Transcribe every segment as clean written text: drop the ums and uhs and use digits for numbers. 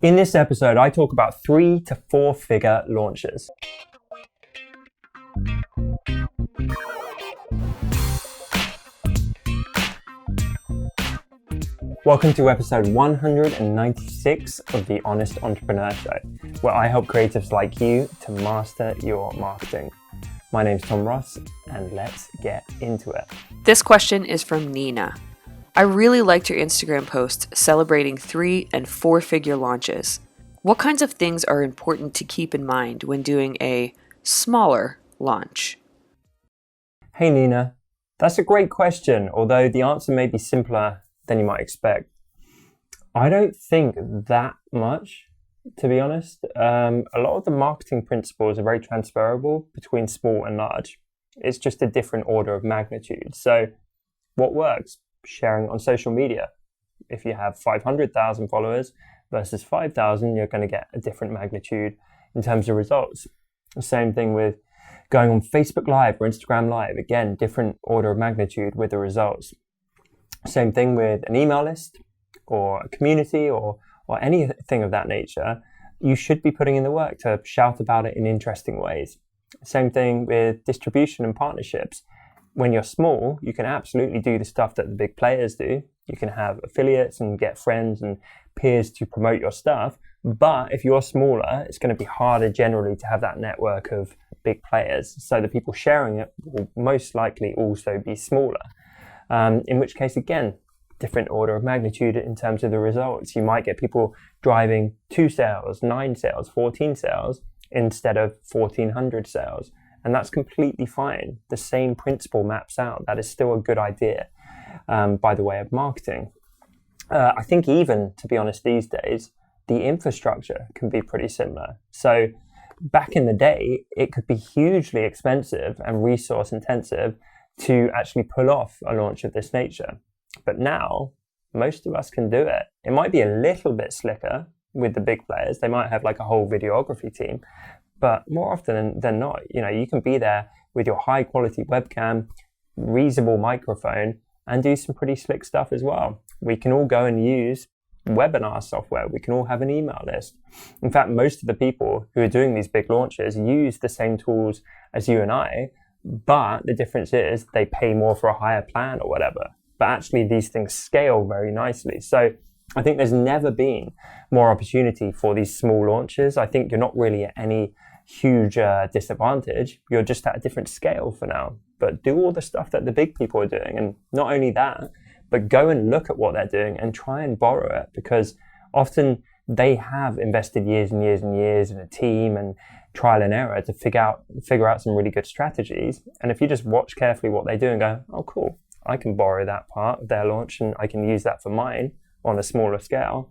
In this episode, I talk about 3 to 4 figure launches. Welcome to episode 196 of The Honest Entrepreneur Show, where I help creatives like you to master your marketing. My name's Tom Ross, and let's get into it. This question is from Nina. I really liked your Instagram post celebrating 3 and 4 figure launches. What kinds of things are important to keep in mind when doing a smaller launch? Hey Nina, that's a great question, although the answer may be simpler than you might expect. I don't think that much, to be honest. A lot of the marketing principles are very transferable between small and large. It's just a different order of magnitude. So what works? Sharing on social media. If you have 500,000 followers versus 5,000, you're going to get a different magnitude in terms of results. The same thing with going on Facebook Live or Instagram Live. Again, different order of magnitude with the results. Same thing with an email list or a community or anything of that nature. You should be putting in the work to shout about it in interesting ways. Same thing with distribution and partnerships. When you're small, you can absolutely do the stuff that the big players do. You can have affiliates and get friends and peers to promote your stuff. But if you're smaller, it's going to be harder generally to have that network of big players. So the people sharing it will most likely also be smaller. In which case, again, different order of magnitude in terms of the results. You might get people driving 2 sales, 9 sales, 14 sales instead of 1,400 sales. And that's completely fine. The same principle maps out. That is still a good idea by the way of marketing. I think even, to be honest, these days, the infrastructure can be pretty similar. So back in the day, it could be hugely expensive and resource intensive to actually pull off a launch of this nature. But now, most of us can do it. It might be a little bit slicker with the big players. They might have like a whole videography team. But more often than not, you can be there with your high quality webcam, reasonable microphone, and do some pretty slick stuff as well. We can all go and use webinar software. We can all have an email list. In fact, most of the people who are doing these big launches use the same tools as you and I, but the difference is they pay more for a higher plan or whatever. But actually these things scale very nicely. So I think there's never been more opportunity for these small launches. I think you're not really at any huge disadvantage. You're just at a different scale for now. But do all the stuff that the big people are doing. And not only that, but go and look at what they're doing and try and borrow it, because often they have invested years and years and years in a team and trial and error to figure out some really good strategies. And if you just watch carefully what they do and go, oh, cool, I can borrow that part of their launch and I can use that for mine on a smaller scale,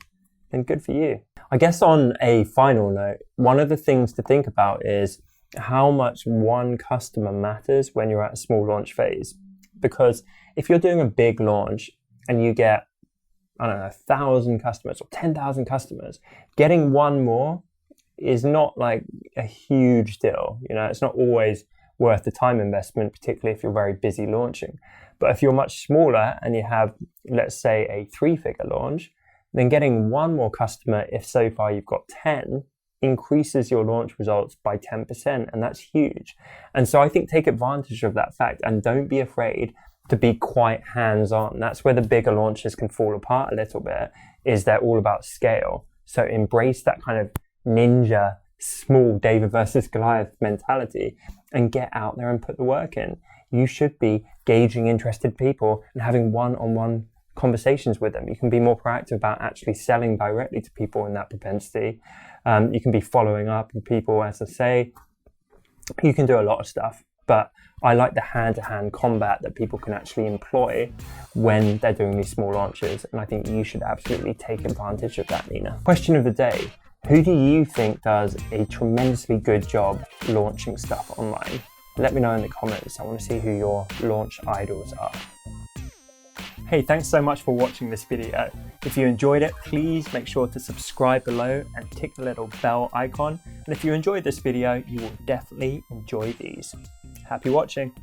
then good for you. I guess on a final note, one of the things to think about is how much one customer matters when you're at a small launch phase. Because if you're doing a big launch and you get, 1,000 customers or 10,000 customers, getting one more is not like a huge deal. It's not always worth the time investment, particularly if you're very busy launching. But if you're much smaller and you have, let's say, a 3-figure launch, then getting one more customer, if so far you've got 10, increases your launch results by 10%, and that's huge. And so I think take advantage of that fact and don't be afraid to be quite hands-on. That's where the bigger launches can fall apart a little bit, is they're all about scale. So embrace that kind of ninja, small David versus Goliath mentality and get out there and put the work in. You should be gauging interested people and having one-on-one conversations with them. You can be more proactive about actually selling directly to people in that propensity. You can be following up with people, as I say. You can do a lot of stuff, but I like the hand-to-hand combat that people can actually employ when they're doing these small launches. And I think you should absolutely take advantage of that, Nina. Question of the day. Who do you think does a tremendously good job launching stuff online? Let me know in the comments. I want to see who your launch idols are. Hey, thanks so much for watching this video. If you enjoyed it, please make sure to subscribe below and tick the little bell icon. And if you enjoyed this video, you will definitely enjoy these. Happy watching.